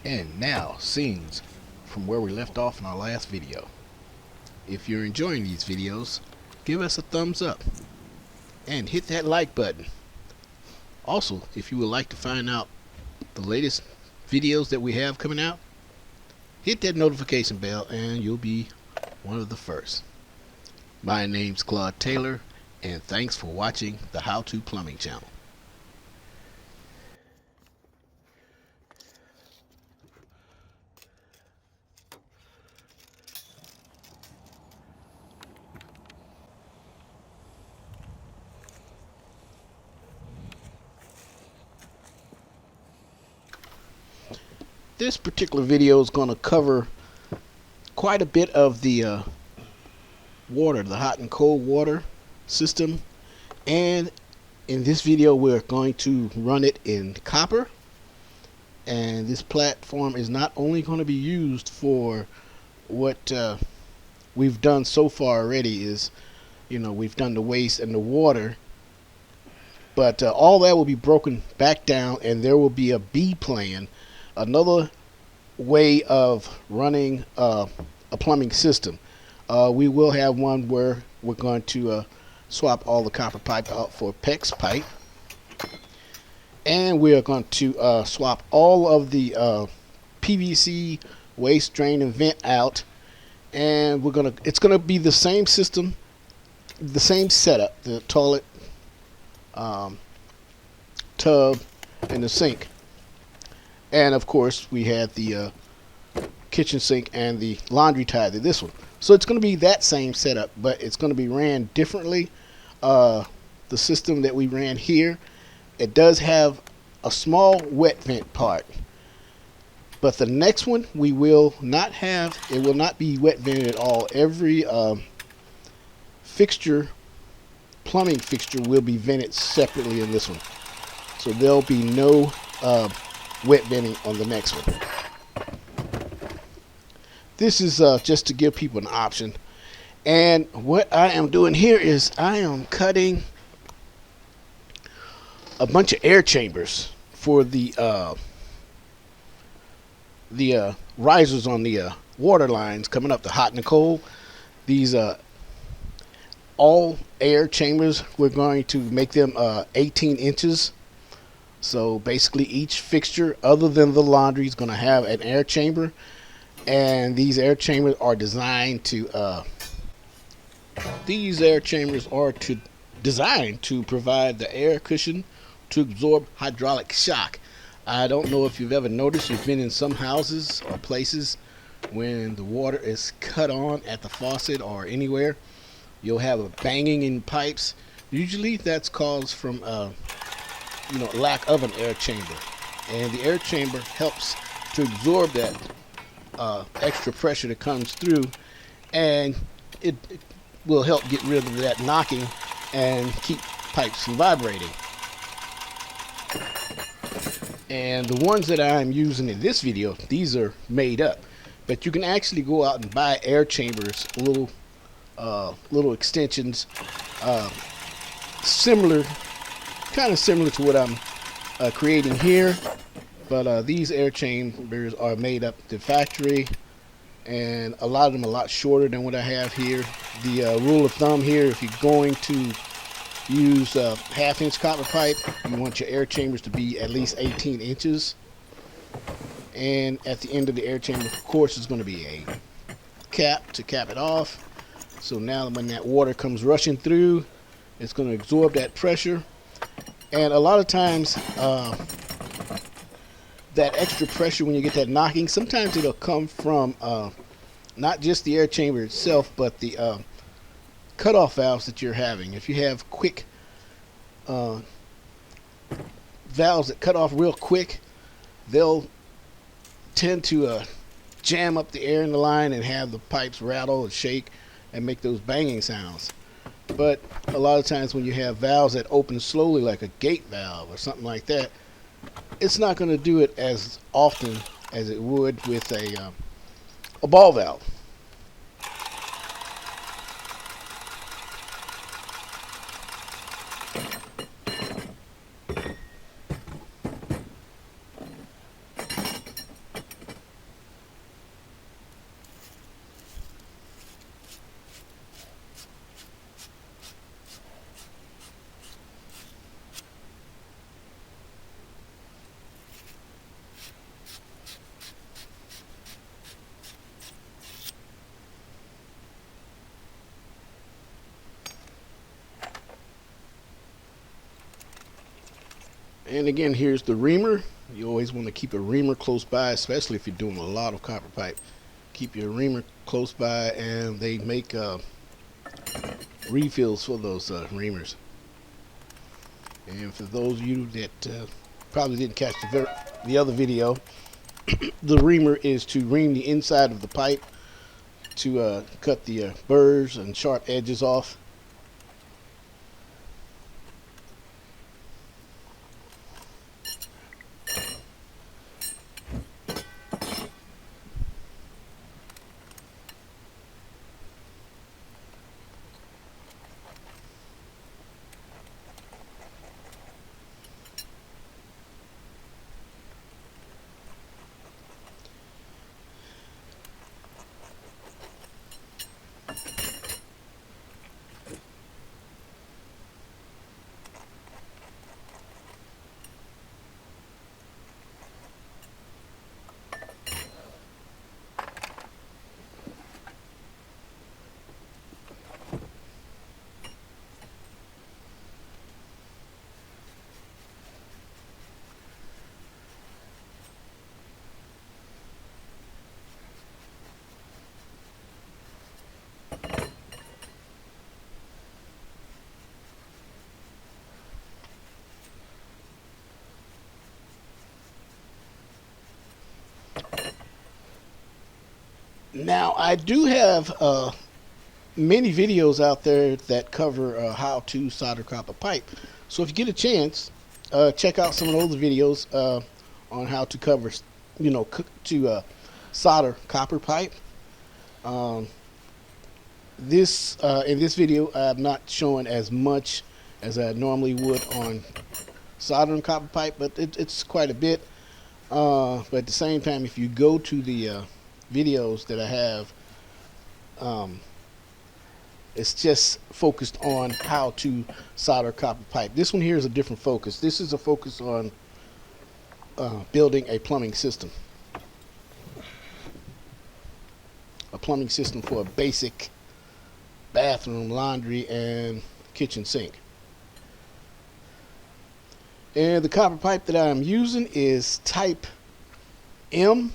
And now, scenes from where we left off in our last video. If you're enjoying these videos, give us a thumbs up and hit that like button. Also, if you would like to find out the latest videos that we have coming out, hit that notification bell and you'll be one of the first. My name's Claude Taylor, and thanks for watching the How To Plumbing channel. This particular video is going to cover quite a bit of the water, the hot and cold water system, and in this video we're going to run it in copper. And this platform is not only going to be used for what we've done so far already, is we've done the waste and the water, but all that will be broken back down, and there will be a B plan, another way of running a plumbing system. We will have one where we're going to swap all the copper pipe out for PEX pipe, and we are going to swap all of the PVC waste drain and vent out, and it's gonna be the same system, the same setup, the toilet, tub, and the sink. And of course we had the kitchen sink and the laundry tied to this one. So it's going to be that same setup, but it's going to be ran differently. The system that we ran here, it does have a small wet vent part, but the next one we will not have. It will not be wet vented at all. Every fixture, plumbing fixture, will be vented separately in this one, so there'll be no wet venting on the next one. This is just to give people an option. And what I am doing here is I am cutting a bunch of air chambers for the risers on the water lines coming up, the hot and the cold. These all air chambers, we're going to make them 18 inches. So basically each fixture other than the laundry is going to have an air chamber, and these air chambers are designed to designed to provide the air cushion to absorb hydraulic shock. I don't know if you've ever noticed, you've been in some houses or places when the water is cut on at the faucet or anywhere, you'll have a banging in pipes. Usually that's caused from lack of an air chamber, and the air chamber helps to absorb that extra pressure that comes through, and it will help get rid of that knocking and keep pipes from vibrating. And the ones that I'm using in this video, these are made up, but you can actually go out and buy air chambers, little extensions, kind of similar to what I'm creating here, but these air chambers are made up at the factory, and a lot of them are a lot shorter than what I have here. The rule of thumb here, if you're going to use half-inch copper pipe, you want your air chambers to be at least 18 inches, and at the end of the air chamber, of course, is going to be a cap to cap it off. So now when that water comes rushing through, it's going to absorb that pressure. And a lot of times that extra pressure, when you get that knocking, sometimes it'll come from not just the air chamber itself, but the cutoff valves that you're having. If you have quick valves that cut off real quick, they'll tend to jam up the air in the line and have the pipes rattle and shake and make those banging sounds. But a lot of times when you have valves that open slowly, like a gate valve or something like that, it's not going to do it as often as it would with a ball valve. And again, here's the reamer. You always want to keep a reamer close by, especially if you're doing a lot of copper pipe. Keep your reamer close by, and they make refills for those reamers. And for those of you that probably didn't catch the other video, the reamer is to ream the inside of the pipe to cut the burrs and sharp edges off. Now, I do have many videos out there that cover how to solder copper pipe. So if you get a chance, check out some of those videos on how to cover, solder copper pipe. In this video, I'm not showing as much as I normally would on soldering copper pipe, but it's quite a bit. But at the same time, if you go to the videos that I have, it's just focused on how to solder copper pipe. This one here is a different focus. This is a focus on building a plumbing system. A plumbing system for a basic bathroom, laundry, and kitchen sink. And the copper pipe that I'm using is type M.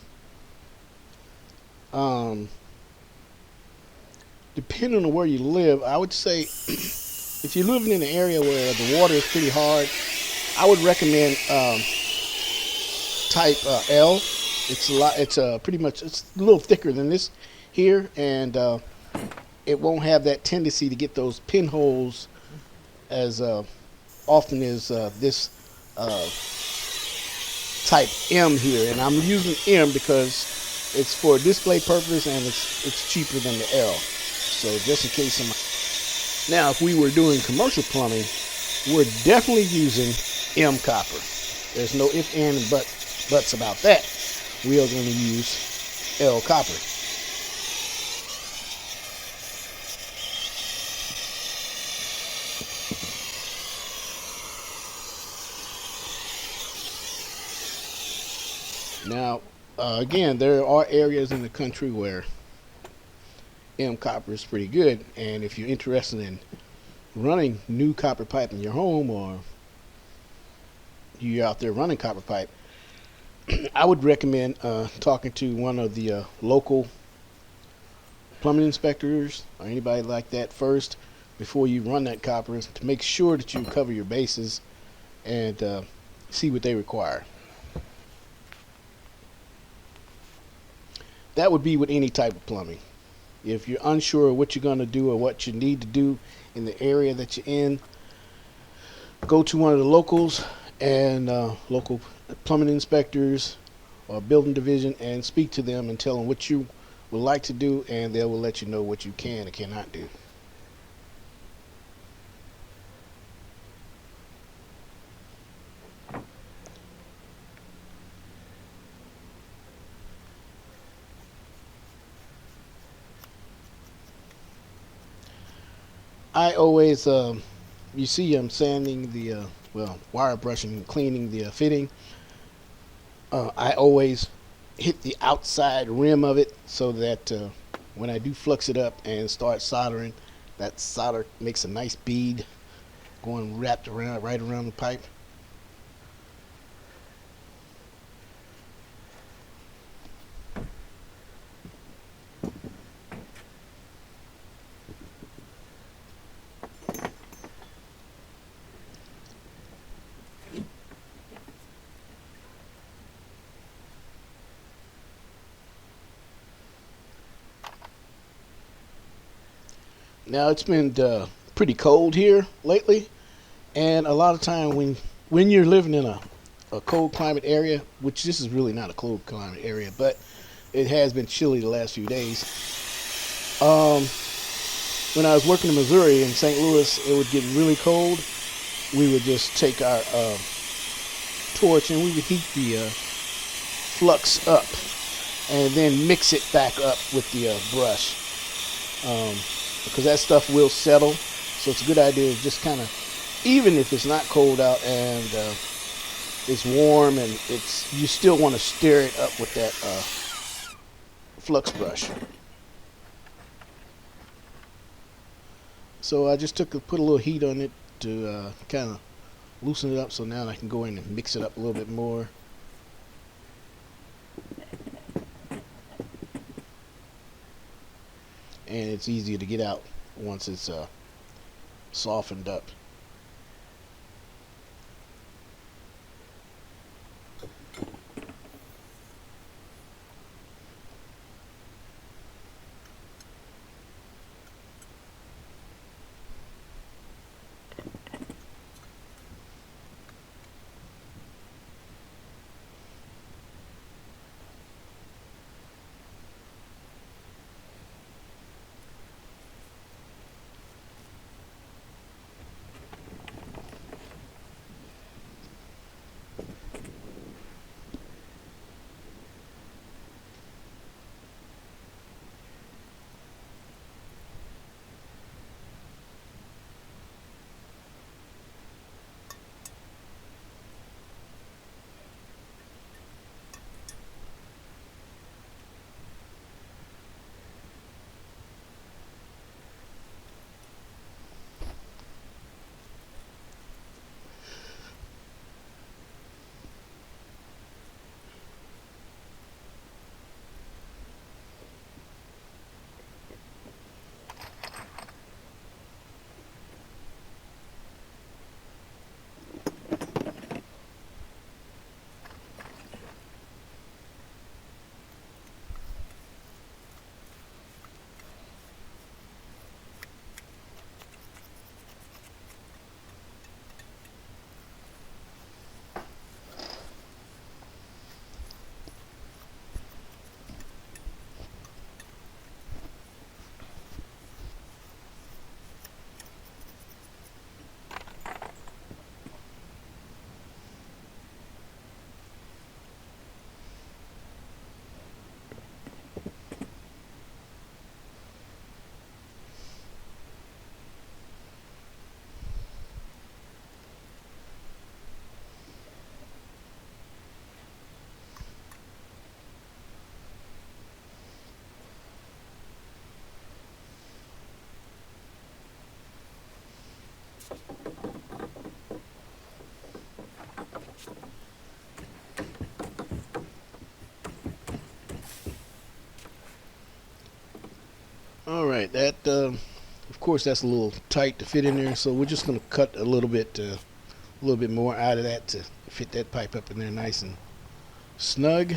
Depending on where you live, I would say if you're living in an area where the water is pretty hard, I would recommend type L. It's pretty much, it's a little thicker than this here, and it won't have that tendency to get those pinholes as often as this type M here. And I'm using M because it's for display purpose, and it's cheaper than the L. So just in case now, if we were doing commercial plumbing, we're definitely using M copper. There's no if, and, buts about that. We are going to use L copper. Now, again, there are areas in the country where M copper is pretty good, and if you're interested in running new copper pipe in your home, or you're out there running copper pipe, I would recommend talking to one of the local plumbing inspectors or anybody like that first before you run that copper, to make sure that you cover your bases and see what they require. That would be with any type of plumbing. If you're unsure of what you're going to do or what you need to do in the area that you're in, go to one of the locals and local plumbing inspectors or building division and speak to them and tell them what you would like to do, and they will let you know what you can and cannot do. I always, you see I'm sanding the, wire brushing and cleaning the fitting. I always hit the outside rim of it so that when I do flux it up and start soldering, that solder makes a nice bead going wrapped around, right around the pipe. Now it's been pretty cold here lately, and a lot of time when you're living in a cold climate area, which this is really not a cold climate area, but it has been chilly the last few days. When I was working in Missouri in St. Louis, it would get really cold. We would just take our torch and we would heat the flux up and then mix it back up with the brush, because that stuff will settle. So it's a good idea to just kind of, even if it's not cold out and it's warm and you still want to stir it up with that flux brush. So I just put a little heat on it to kind of loosen it up, so now I can go in and mix it up a little bit more. And it's easier to get out once it's softened up. Alright, that of course that's a little tight to fit in there, so we're just going to cut a little bit more out of that to fit that pipe up in there nice and snug.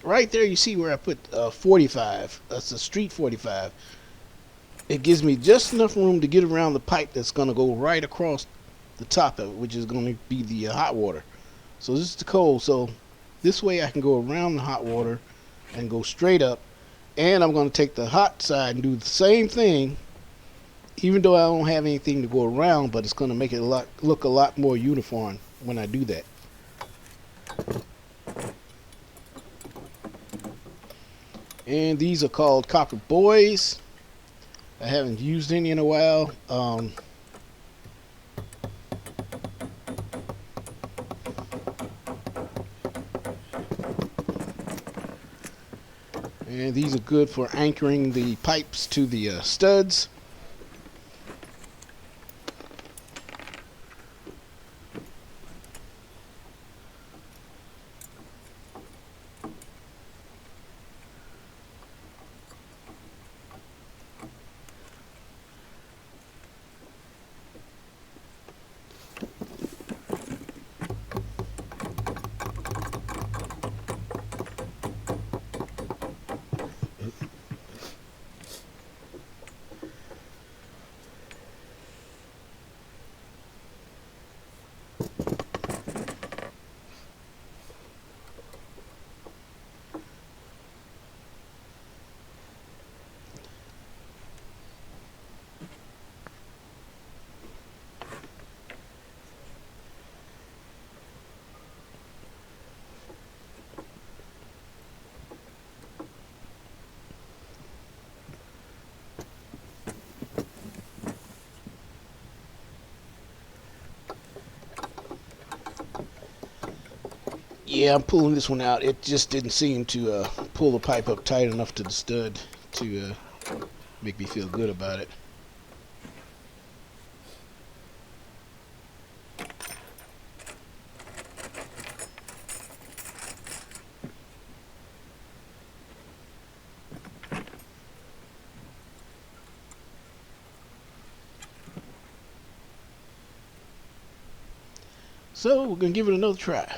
right there you see where I put 45. That's a street 45. It gives me just enough room to get around the pipe that's going to go right across the top of it, which is going to be the hot water. So this is the cold. So this way I can go around the hot water and go straight up. And I'm going to take the hot side and do the same thing, even though I don't have anything to go around, but it's going to make it look a lot more uniform when I do that. And these are called copper buoys. I haven't used any in a while. And these are good for anchoring the pipes to the studs. Yeah, I'm pulling this one out. It just didn't seem to pull the pipe up tight enough to the stud to make me feel good about it. So we're going to give it another try.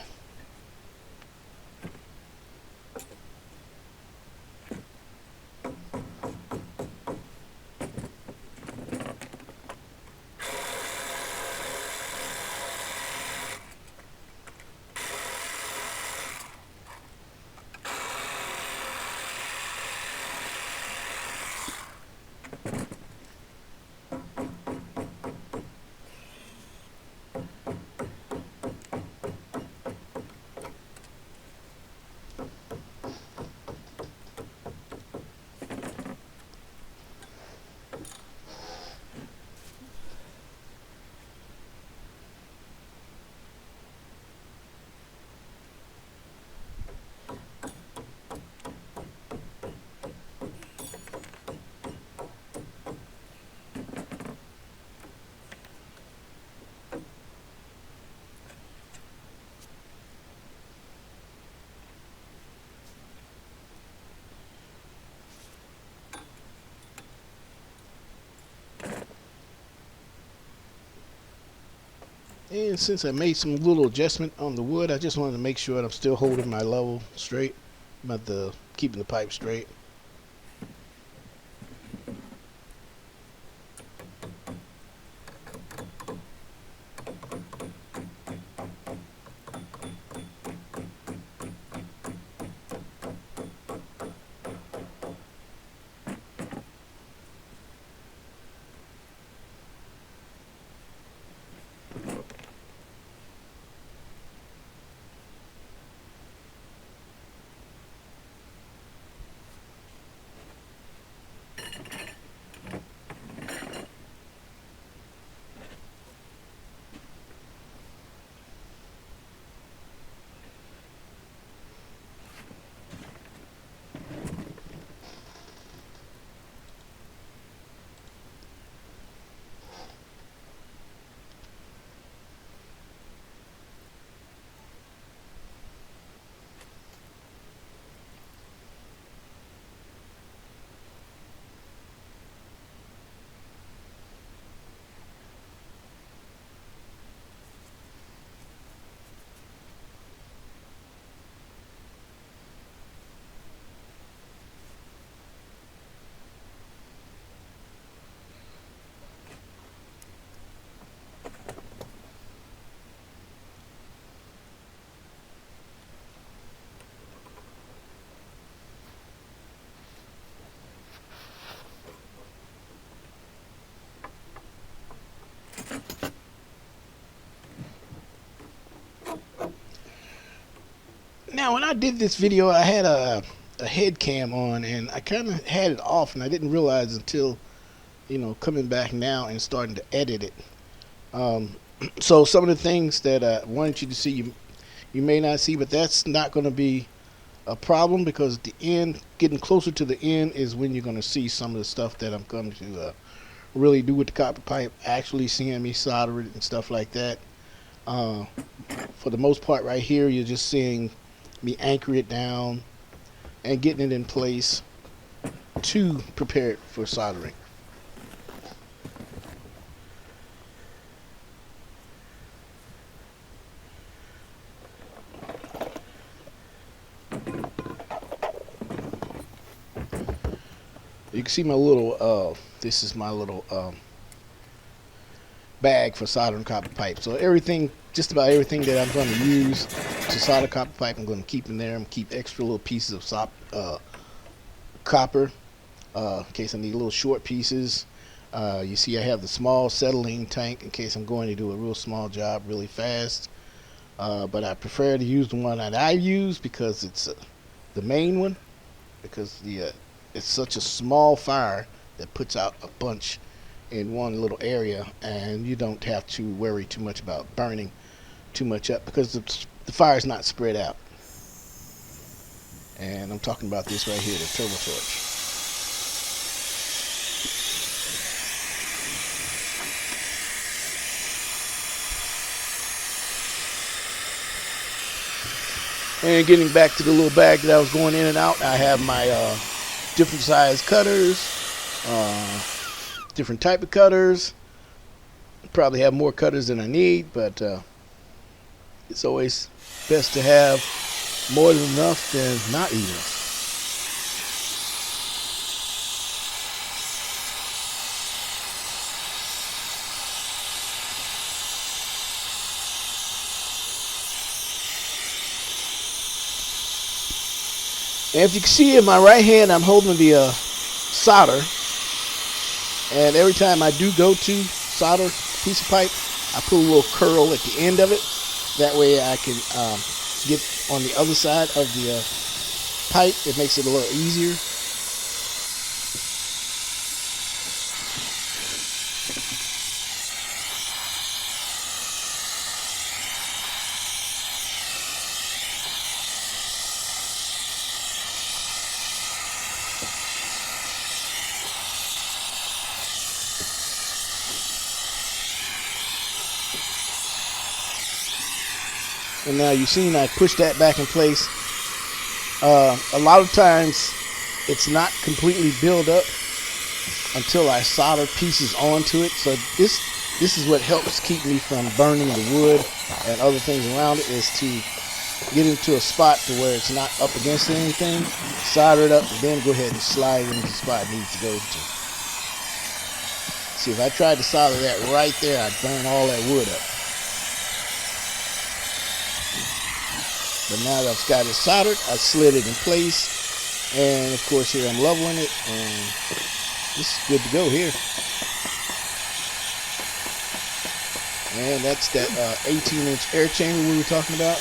And since I made some little adjustment on the wood, I just wanted to make sure that I'm still holding my level straight, about keeping the pipe straight. I did this video, I had a head cam on, and I kind of had it off, and I didn't realize until, you know, coming back now and starting to edit it. So some of the things that I wanted you to see, you may not see, but that's not going to be a problem, because at the end, getting closer to the end, is when you're going to see some of the stuff that I'm going to really do with the copper pipe, actually seeing me solder it and stuff like that. For the most part right here, you're just seeing me anchor it down and getting it in place to prepare it for soldering. You can see my little, this is my little bag for soldering copper pipe. So everything, just about everything that I'm going to use to solder copper pipe, I'm going to keep in there. I'm going to keep extra little pieces of copper in case I need little short pieces. You see I have the small settling tank in case I'm going to do a real small job really fast. But I prefer to use the one that I use, because it's the main one, because it's such a small fire that puts out a bunch in one little area, and you don't have to worry too much about burning too much up, because the fire is not spread out. And I'm talking about this right here, the turbo torch. And getting back to the little bag that I was going in and out, I have my different size cutters, different type of cutters. Probably have more cutters than I need, but it's always best to have more than enough than not enough. And if you can see in my right hand, I'm holding the solder, and every time I do go to solder a piece of pipe, I put a little curl at the end of it. That way I can get on the other side of the pipe. It makes it a little easier. And now you've seen I push that back in place. A lot of times it's not completely built up until I solder pieces onto it. So this is what helps keep me from burning the wood and other things around it, is to get into a spot to where it's not up against anything, solder it up, and then go ahead and slide it into the spot it needs to go to. See, if I tried to solder that right there, I'd burn all that wood up. But now that I've got it soldered, I slid it in place, and of course here I'm leveling it, and this is good to go here. And that's that 18-inch air chamber we were talking about.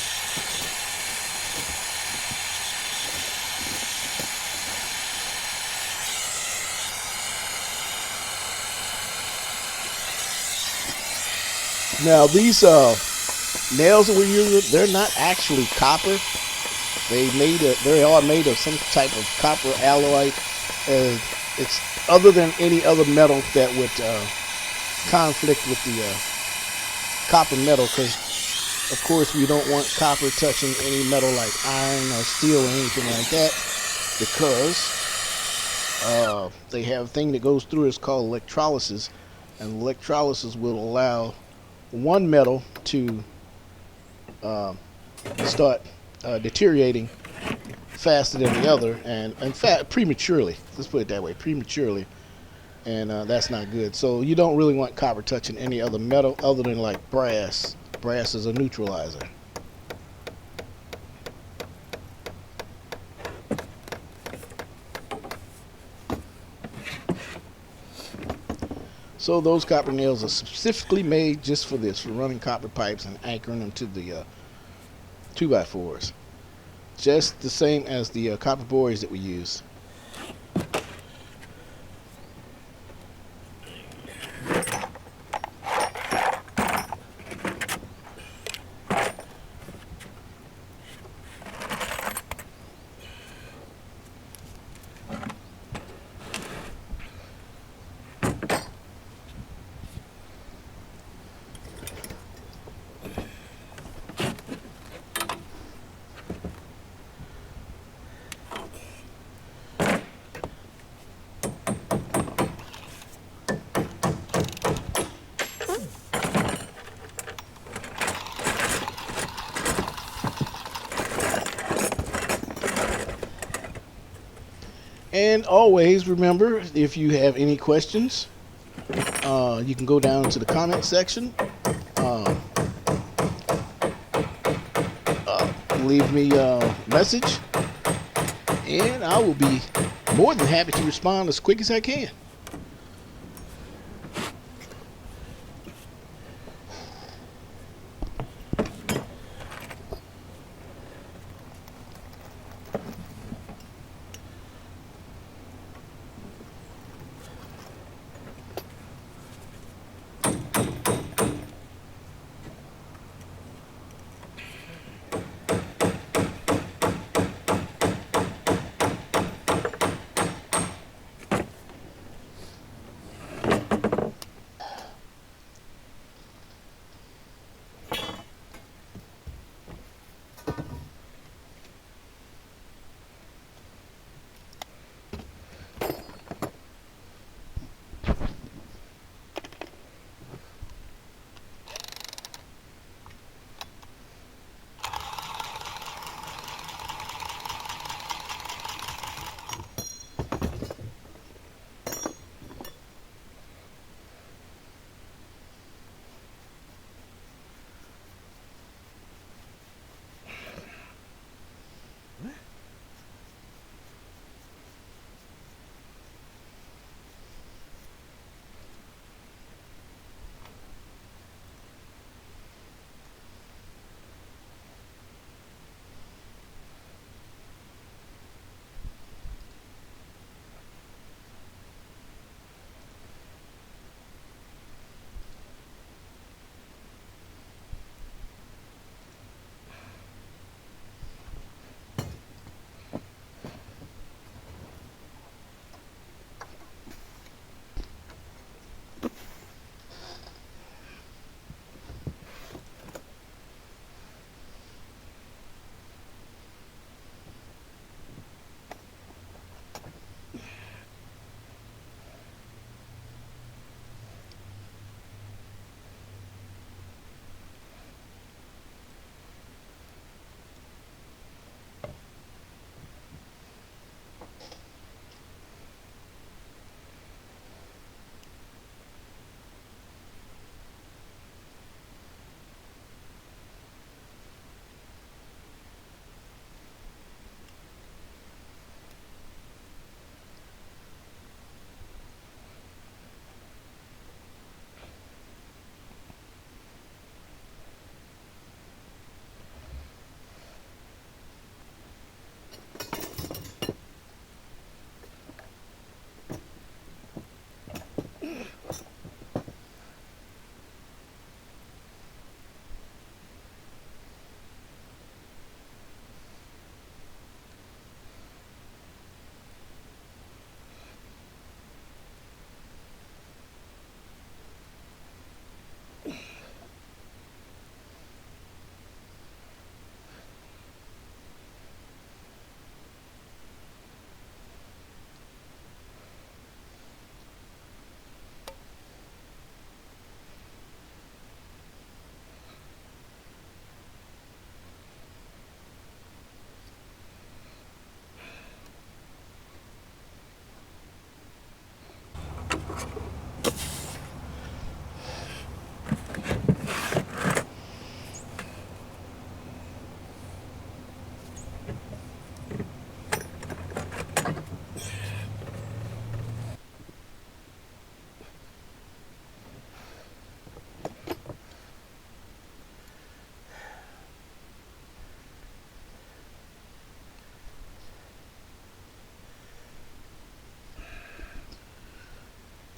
Now these nails that we're using, they're not actually copper. They are made of some type of copper alloy. It's other than any other metal that would conflict with the copper metal, because of course we don't want copper touching any metal like iron or steel or anything like that, because they have a thing that goes through, it's called electrolysis, and electrolysis will allow one metal to start deteriorating faster than the other, and in fact prematurely, let's put it that way, prematurely, and that's not good. So you don't really want copper touching any other metal other than like brass. Brass is a neutralizer. So those copper nails are specifically made just for this, for running copper pipes and anchoring them to the 2x4s. just the same as the copper boards that we use. And always remember, if you have any questions, you can go down to the comment section, leave me a message, and I will be more than happy to respond as quick as I can.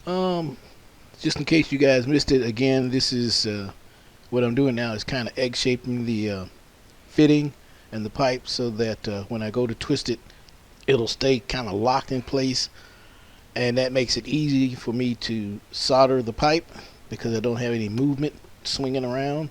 Just in case you guys missed it, again, this is what I'm doing now is kind of egg shaping the fitting and the pipe so that when I go to twist it, it'll stay kind of locked in place, and that makes it easy for me to solder the pipe because I don't have any movement swinging around.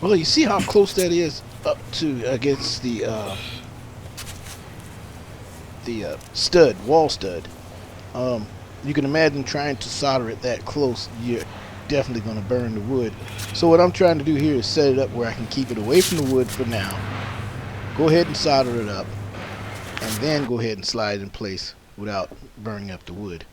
Well, you see how close that is up to against the stud, wall stud. Um, you can imagine trying to solder it that close. definitely going to burn the wood. So what I'm trying to do here is set it up where I can keep it away from the wood for now. Go ahead and solder it up, and then go ahead and slide it in place without burning up the wood.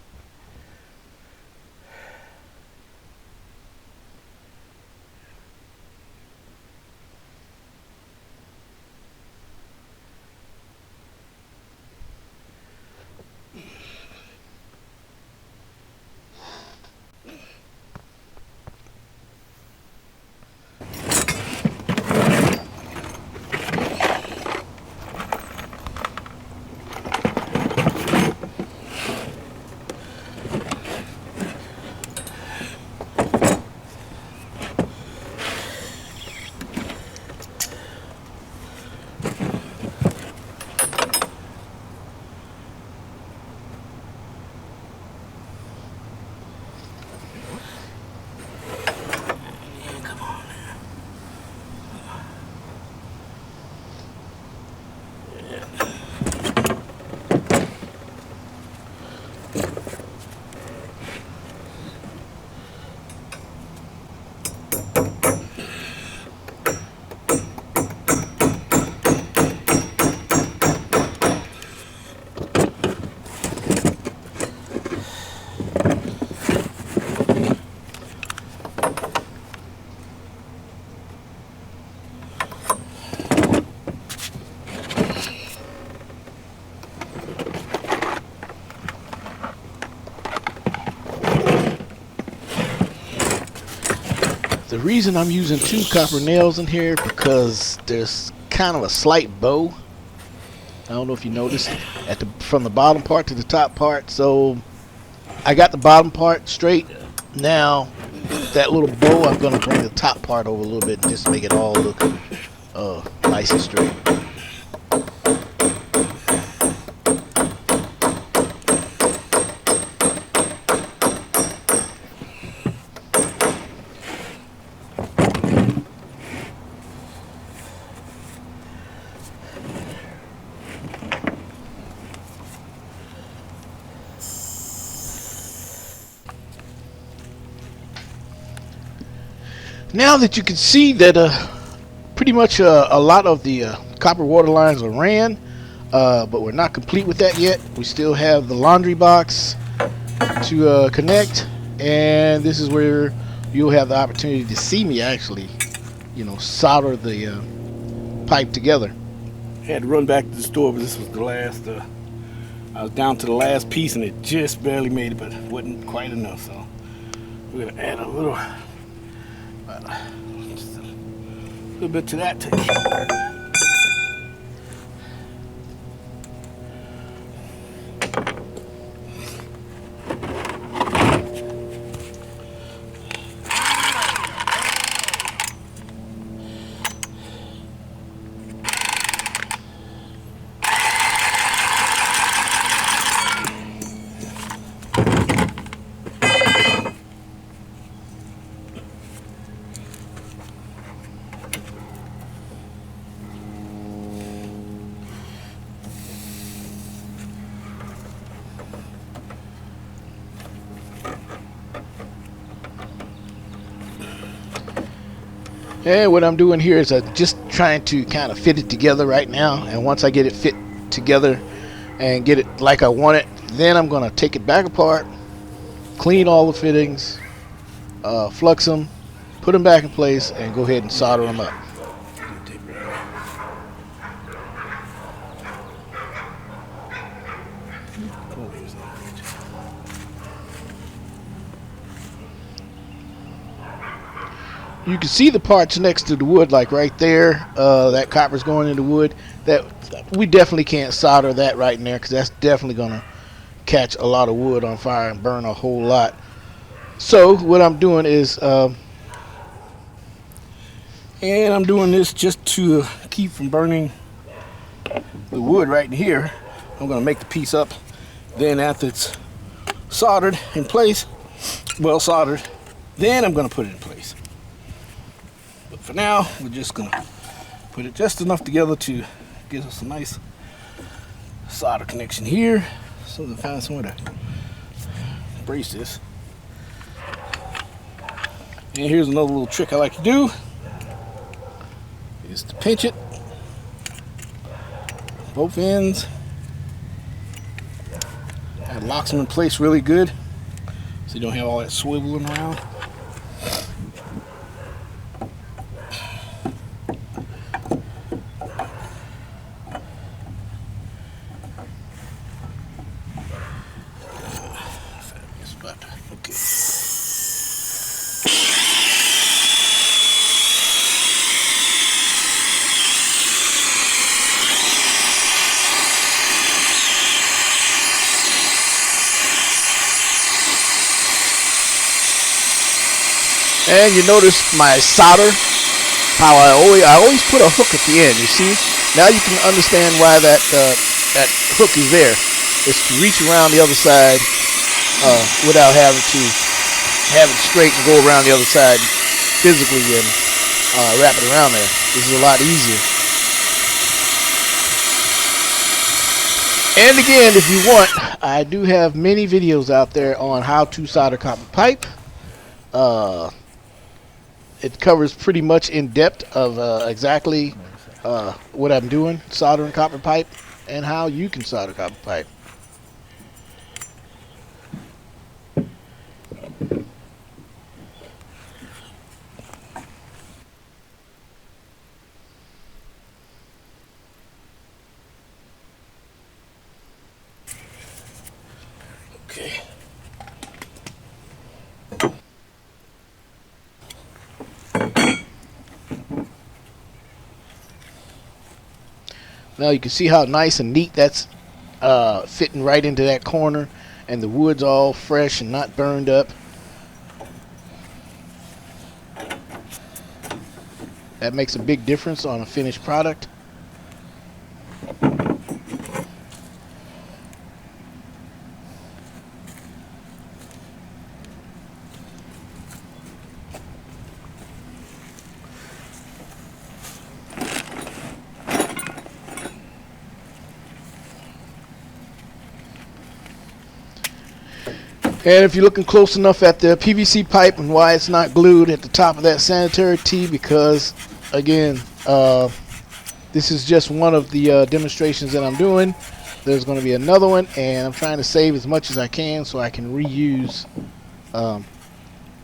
The reason I'm using 2 copper nails in here because there's kind of a slight bow. I don't know if you noticed from the bottom part to the top part. So I got the bottom part straight. Now that little bow, I'm going to bring the top part over a little bit and just make it all look nice and straight. Now that you can see that pretty much a lot of the copper water lines are ran, but we're not complete with that yet. We still have the laundry box to connect, and this is where you'll have the opportunity to see me actually, solder the pipe together. I had to run back to the store, but this was the last. I was down to the last piece, and it just barely made it, but it wasn't quite enough. So we're gonna add a little. Just a little bit to that. And what I'm doing here is just trying to kind of fit it together right now, and once I get it fit together and get it like I want it, then I'm going to take it back apart, clean all the fittings, flux them, put them back in place, and go ahead and solder them up. You can see the parts next to the wood, like right there. That copper's going into wood. That we definitely can't solder that right in there because that's definitely gonna catch a lot of wood on fire and burn a whole lot. So what I'm doing is, and I'm doing this just to keep from burning the wood right in here. I'm gonna make the piece up. Then after it's soldered in place, well soldered, then I'm gonna put it in place. But for now, we're just gonna put it just enough together to give us a nice solder connection here. So to find somewhere to brace this. And here's another little trick I like to do, is to pinch it, both ends. That locks them in place really good, so you don't have all that swiveling around. Okay. And you notice my solder, how I always put a hook at the end. You see, now you can understand why that hook is there. It's to reach around the other side without having to have it straight and go around the other side physically and wrap it around there. This is a lot easier. And again, if you want, I do have many videos out there on how to solder copper pipe. It covers pretty much in depth of exactly what I'm doing, soldering copper pipe, and how you can solder copper pipe. Okay. Now you can see how nice and neat that's fitting right into that corner, and the wood's all fresh and not burned up. That makes a big difference on a finished product. And if you're looking close enough at the PVC pipe and why it's not glued at the top of that sanitary tee, because again, this is just one of the demonstrations that I'm doing. There's going to be another one, and I'm trying to save as much as I can so I can reuse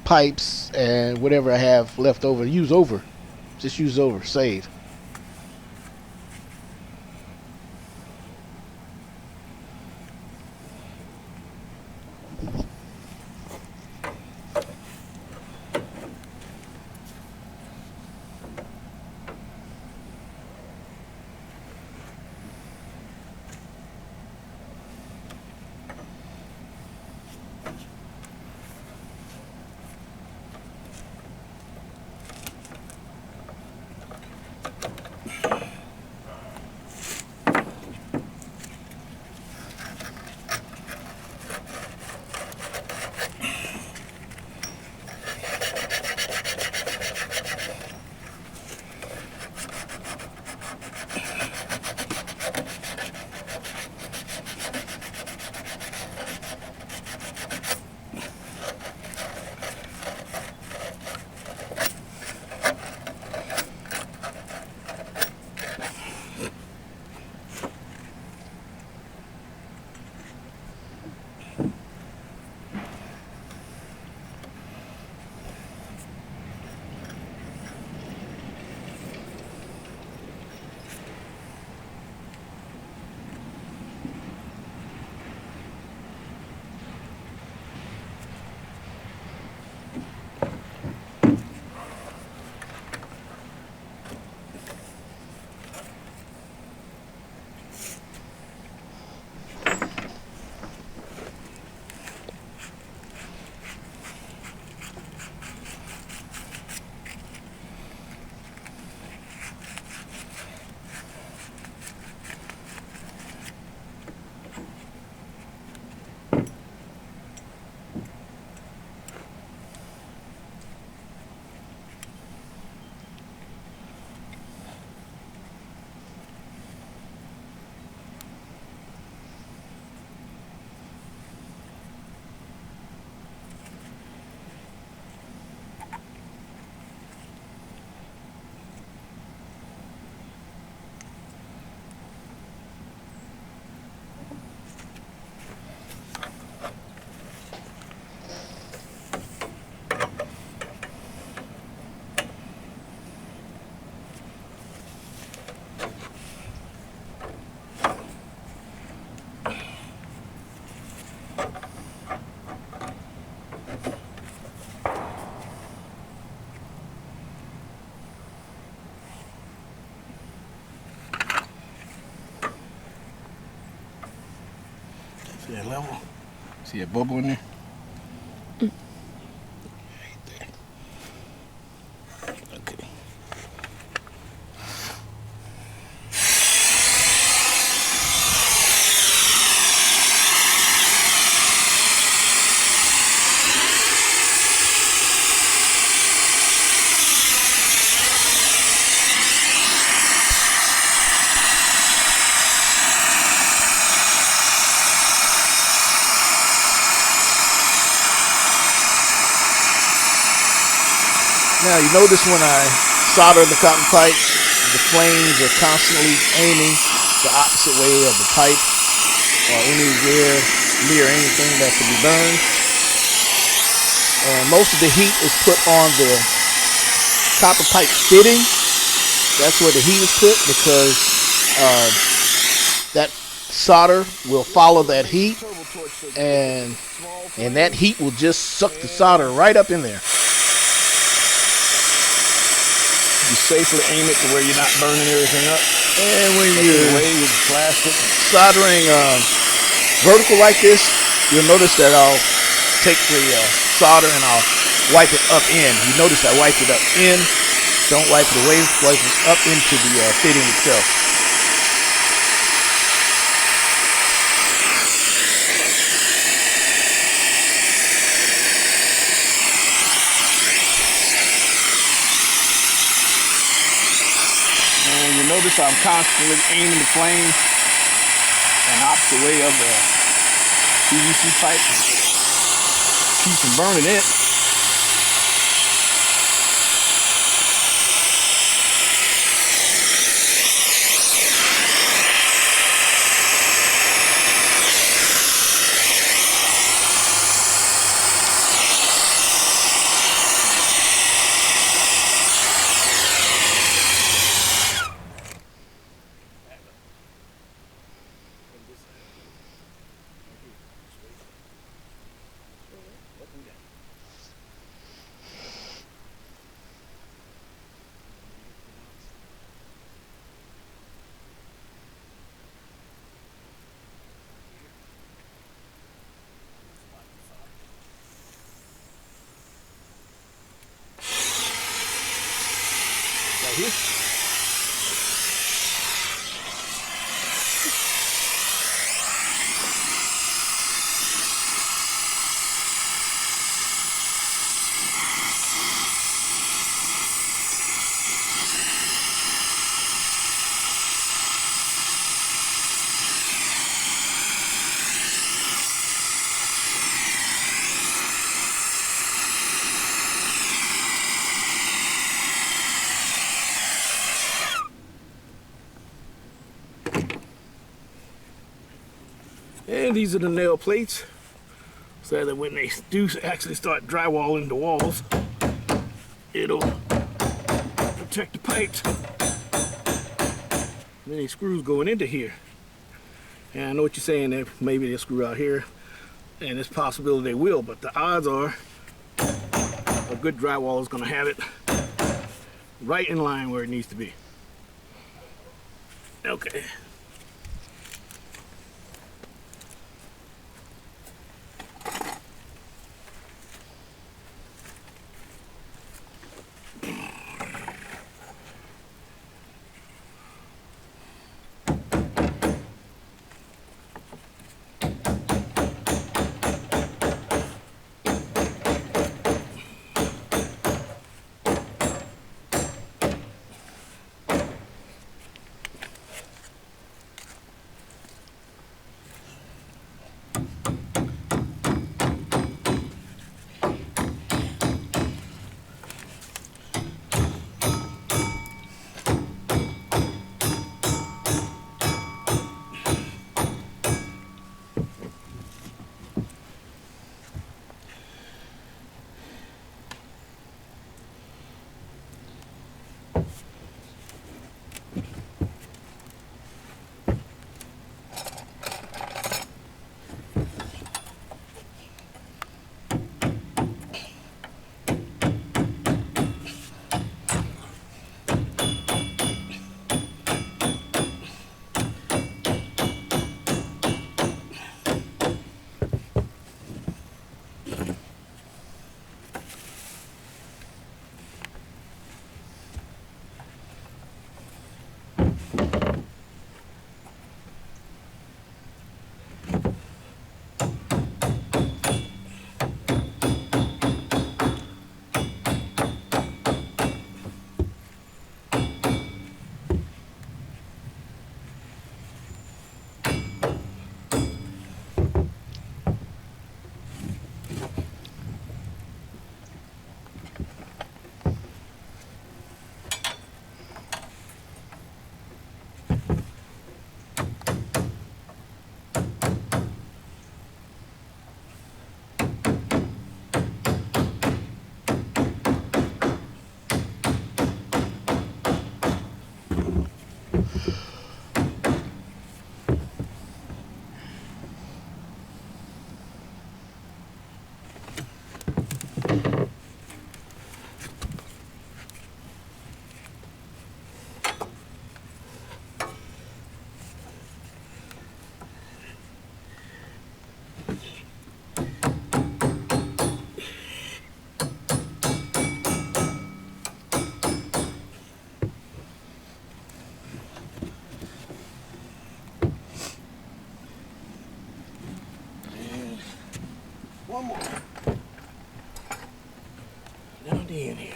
pipes and whatever I have left over. Use over. Just use over. Save. See that level? See that bubble in there? Right there. Okay. Now you notice when I solder the cotton pipe, the flames are constantly aiming the opposite way of the pipe or anywhere near anything that could be burned. And most of the heat is put on the copper pipe fitting. That's where the heat is put because that solder will follow that heat, and that heat will just suck the solder right up in there. You safely aim it to where you're not burning everything up. And when you're away with plastic soldering vertical like this, you'll notice that I'll take the solder and I'll wipe it up in. You notice I wipe it up in. Don't wipe it away. Wipe it up into the fitting itself. And you notice I'm constantly aiming the flame an opposite way of the PVC pipe. Keep from burning it. Right here. And these are the nail plates, so that when they do actually start drywalling the walls, it'll protect the pipes. Then these screws going into here. And I know what you're saying, that maybe they'll screw out here, and it's possible they will, but the odds are a good drywall is going to have it right in line where it needs to be. Okay. one more. Down the end here.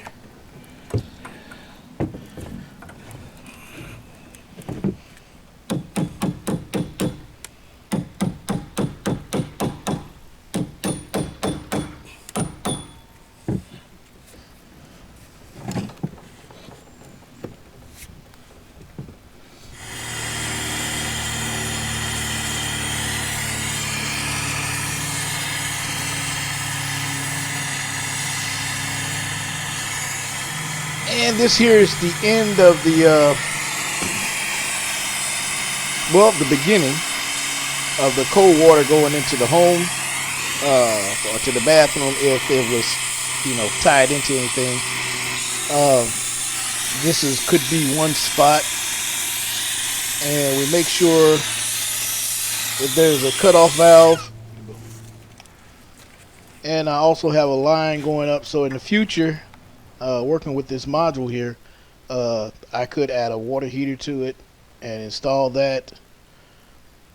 And this here is the end of the, well, the beginning of the cold water going into the home, or to the bathroom if it was, you know, tied into anything. This could be one spot, and we make sure that there's a cutoff valve. And I also have a line going up, so in the future, working with this module here, I could add a water heater to it and install that,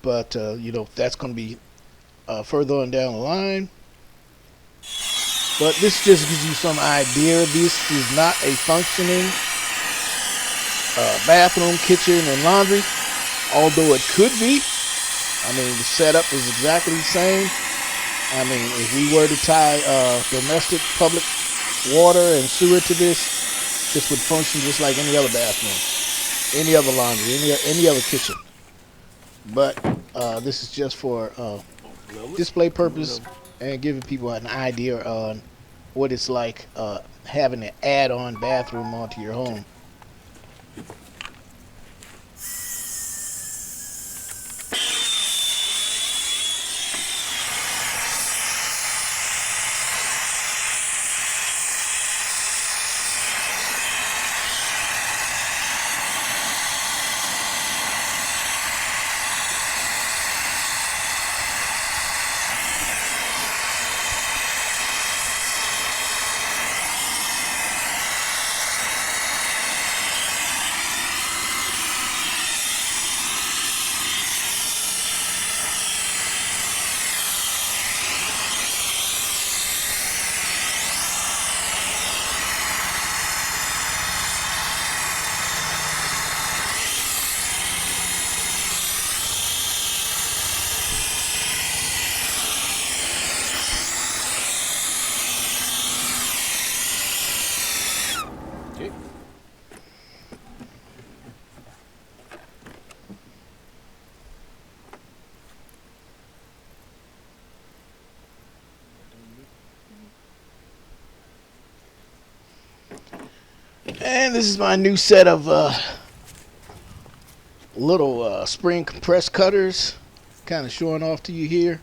but you know, that's going to be further on down the line. But this just gives you some idea. This is not a functioning bathroom, kitchen, and laundry, although it could be. I mean, the setup is exactly the same. I mean, if we were to tie domestic public water and sewer to this would function just like any other bathroom, any other laundry, any other kitchen. But this is just for display purpose and giving people an idea on what it's like having an add-on bathroom onto your home. Okay. And this is my new set of little spring compressed cutters, kind of showing off to you here.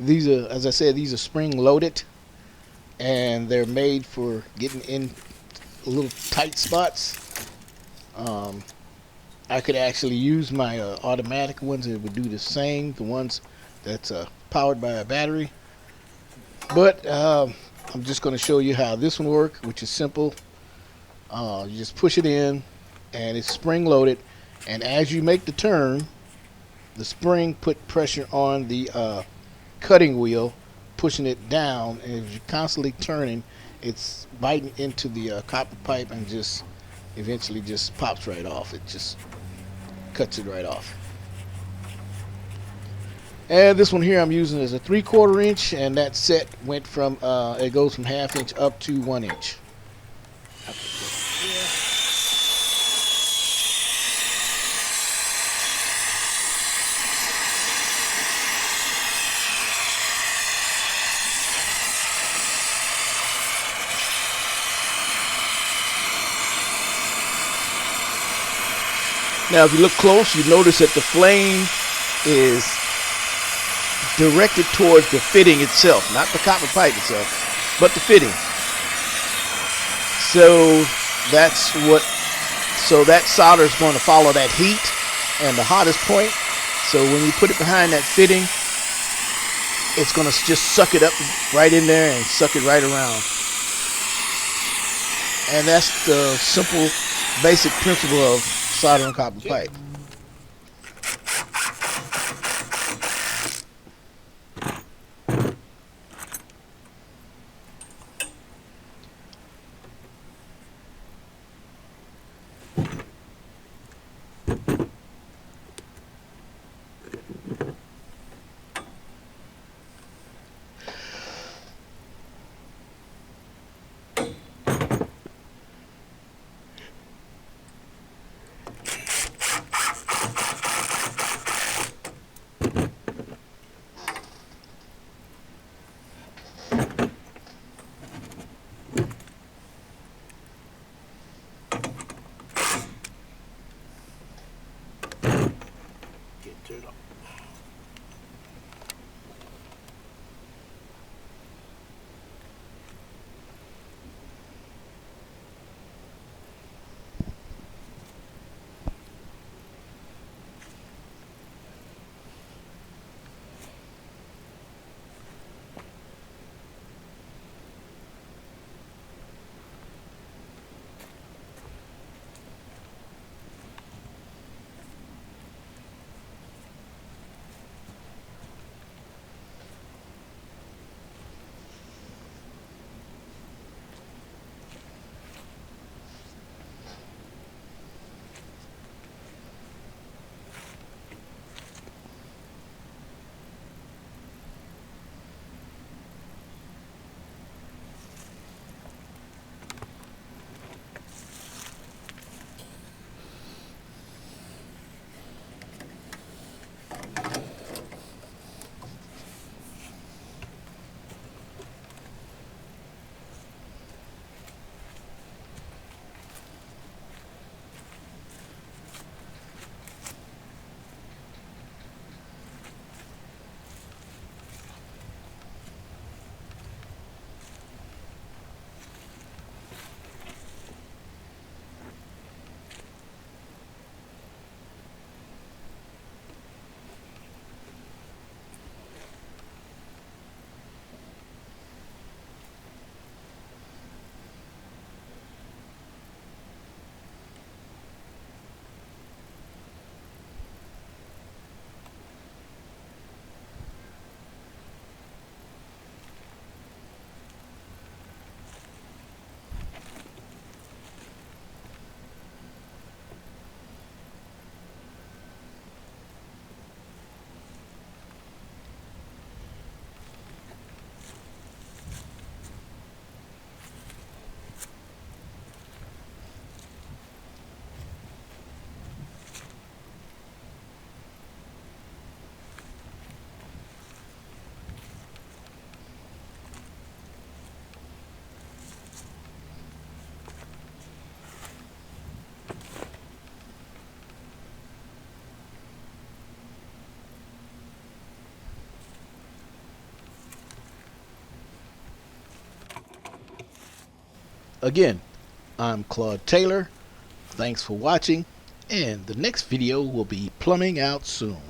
These are, as I said, these are spring loaded, and they're made for getting in little tight spots. I could actually use my automatic ones that would do the same, the ones that's powered by a battery. But I'm just going to show you how this one works, which is simple. You just push it in, and it's spring loaded, and as you make the turn, the spring put pressure on the cutting wheel, pushing it down, and if you're constantly turning, it's biting into the copper pipe and just eventually just pops right off. It just cuts it right off. And this one here I'm using is a 3/4 inch, and that set went from it goes from 1/2 inch up to 1 inch. Now if you look close, you notice that the flame is directed towards the fitting itself, not the copper pipe itself, but the fitting. So that's what, so that solder is going to follow that heat and the hottest point. So when you put it behind that fitting, it's going to just suck it up right in there and suck it right around. And that's the simple, basic principle of soldering copper pipe. Again, I'm Claude Taylor. Thanks for watching, and the next video will be plumbing out soon.